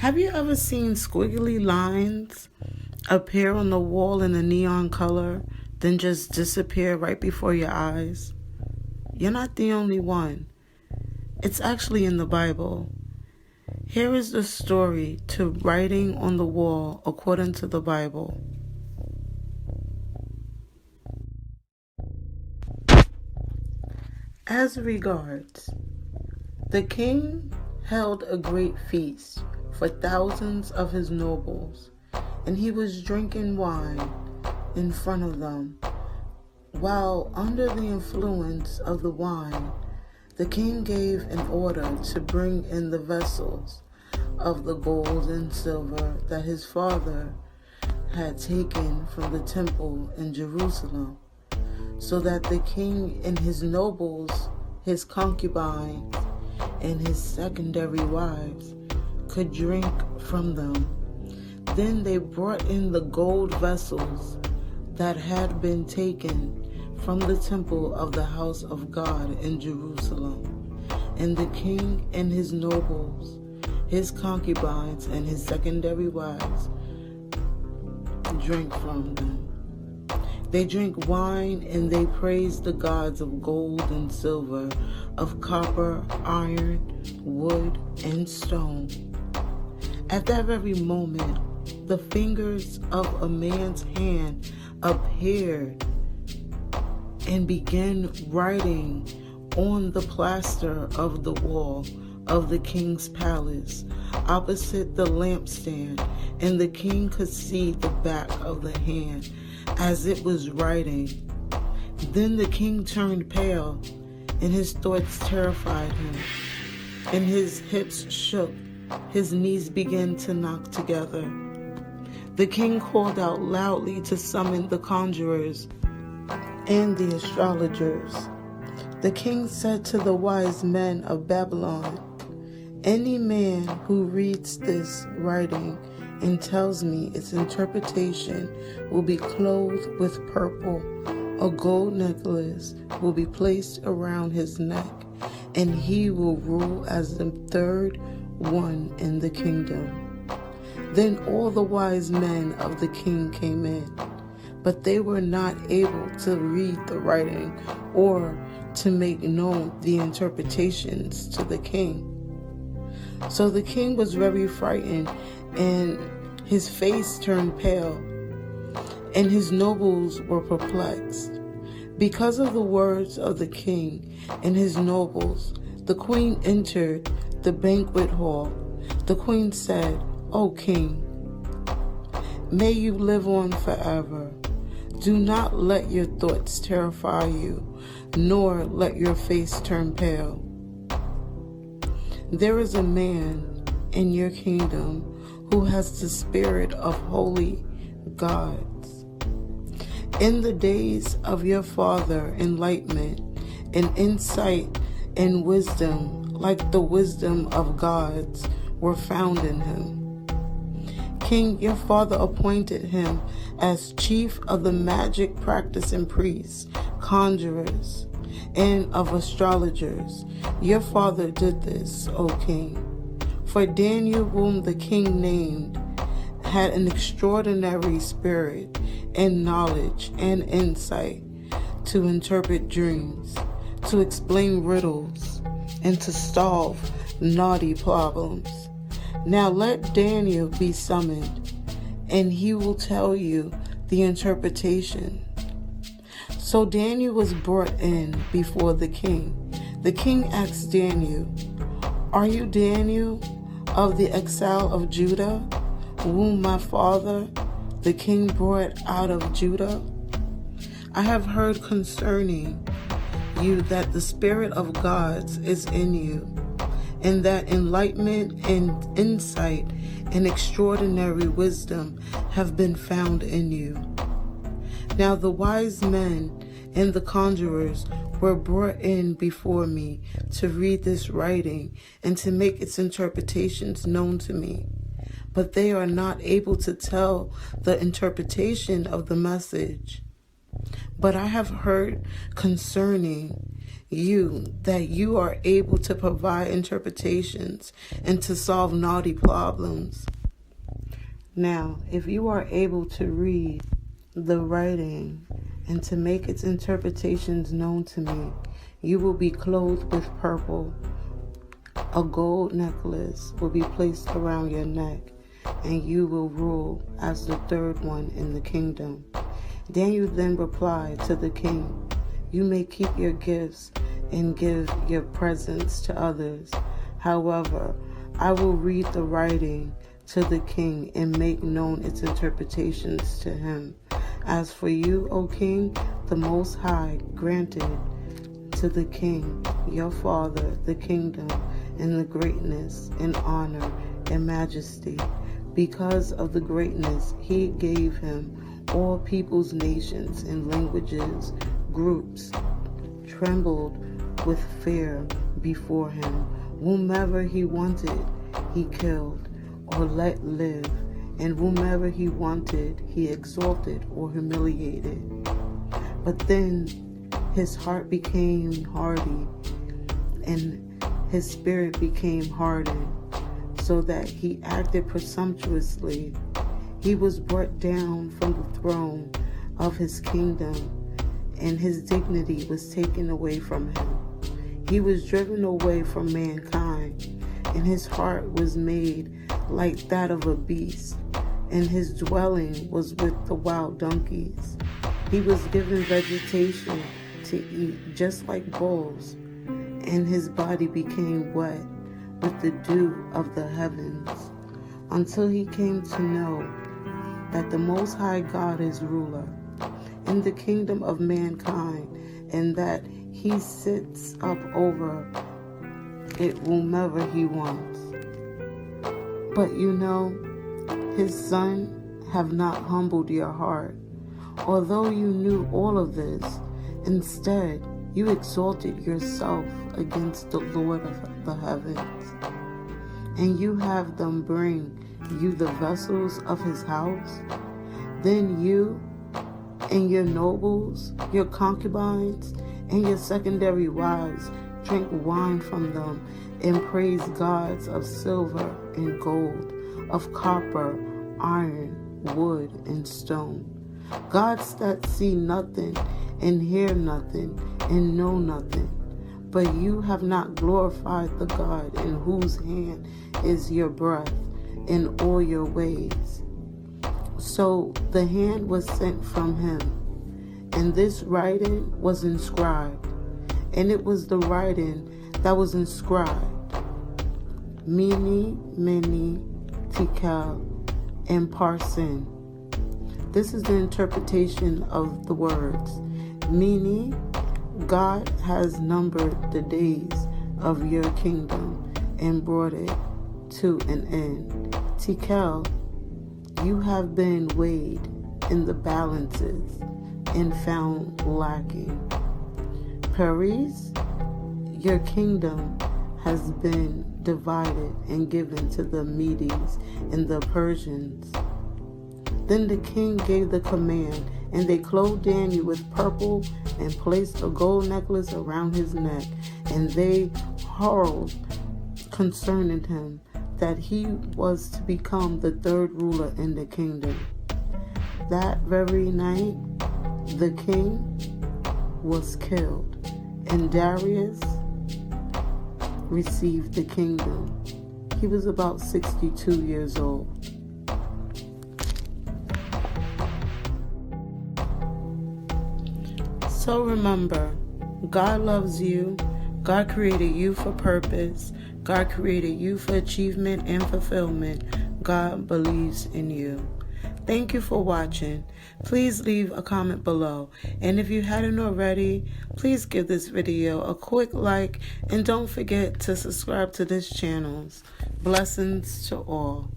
Have you ever seen squiggly lines appear on the wall in a neon color, then just disappear right before your eyes? You're not the only one. It's actually in the Bible. Here is the story to writing on the wall according to the Bible. As regards, the king held a great feast for thousands of his nobles, and he was drinking wine in front of them. While under the influence of the wine, the king gave an order to bring in the vessels of the gold and silver that his father had taken from the temple in Jerusalem, so that the king and his nobles, his concubines, and his secondary wives could drink from them. Then they brought in the gold vessels that had been taken from the temple of the house of God in Jerusalem. And the king and his nobles, his concubines, and his secondary wives drank from them. They drank wine and they praised the gods of gold and silver, of copper, iron, wood, and stone. At that very moment, the fingers of a man's hand appeared and began writing on the plaster of the wall of the king's palace opposite the lampstand, and the king could see the back of the hand as it was writing. Then the king turned pale, and his thoughts terrified him, and his hips shook, his knees began to knock together. The king called out loudly to summon the conjurers and the astrologers. The king said to the wise men of Babylon, "Any man who reads this writing and tells me its interpretation will be clothed with purple. A gold necklace will be placed around his neck, and he will rule as the third one in the kingdom." Then all the wise men of the king came in, but they were not able to read the writing or to make known the interpretations to the king. So the king was very frightened, and his face turned pale, and his nobles were perplexed. Because of the words of the king and his nobles, the queen entered the banquet hall. The queen said, "O king, may you live on forever. Do not let your thoughts terrify you, nor let your face turn pale. There is a man in your kingdom who has the spirit of holy gods. In the days of your father, enlightenment and insight and wisdom, like the wisdom of gods, were found in him. King, your father appointed him as chief of the magic practicing priests, conjurers, and of astrologers. Your father did this, O king. For Daniel, whom the king named, had an extraordinary spirit and knowledge and insight to interpret dreams, to explain riddles, and to solve knotty problems. Now let Daniel be summoned, and he will tell you the interpretation." So Daniel was brought in before the king. The king asked Daniel, "Are you Daniel of the exile of Judah, whom my father, the king, brought out of Judah? I have heard concerning you that the spirit of gods is in you, and that enlightenment and insight and extraordinary wisdom have been found in you." Now the wise men and the conjurers were brought in before me to read this writing and to make its interpretations known to me. But they are not able to tell the interpretation of the message. But I have heard concerning that you are able to provide interpretations and to solve naughty problems. Now, if you are able to read the writing and to make its interpretations known to me, you will be clothed with purple. A gold necklace will be placed around your neck, and you will rule as the third one in the kingdom. Daniel then replied to the king, "You may keep your gifts and give your presents to others. However, I will read the writing to the king and make known its interpretations to him. As for you, O king, the Most High granted to the king, your father, the kingdom and the greatness and honor and majesty. Because of the greatness he gave him, all peoples, nations, and languages, groups, trembled with fear before him. Whomever he wanted, he killed or let live, and whomever he wanted, he exalted or humiliated. But then his heart became hardy, and his spirit became hardened, so that he acted presumptuously. He was brought down from the throne of his kingdom, and his dignity was taken away from him. He was driven away from mankind, and his heart was made like that of a beast, and his dwelling was with the wild donkeys. He was given vegetation to eat, just like bulls, and his body became wet with the dew of the heavens, until he came to know that the Most High God is ruler in the kingdom of mankind, and that he sits up over it whomever he wants. But his son have not humbled your heart. Although you knew all of this, instead you exalted yourself against the Lord of the heavens, and you have them bring you the vessels of his house. Then you and your nobles, your concubines, and your secondary wives drink wine from them and praise gods of silver and gold, of copper, iron, wood, and stone. Gods that see nothing and hear nothing and know nothing. But you have not glorified the God in whose hand is your breath in all your ways. So the hand was sent from him, and this writing was inscribed. And it was the writing that was inscribed: Mene, Mene, Tekel, and Parsin. This is the interpretation of the words. Mene, God has numbered the days of your kingdom and brought it to an end. Tekel, you have been weighed in the balances and found lacking. Peres, your kingdom has been divided and given to the Medes and the Persians. Then the king gave the command, and they clothed Daniel with purple and placed a gold necklace around his neck. And they quarreled concerning him, that he was to become the third ruler in the kingdom. That very night, the king was killed, and Darius received the kingdom. He was about 62 years old. So remember, God loves you. God created you for purpose. God created you for achievement and fulfillment. God believes in you. Thank you for watching. Please leave a comment below. And if you hadn't already, please give this video a quick like, and don't forget to subscribe to this channel. Blessings to all.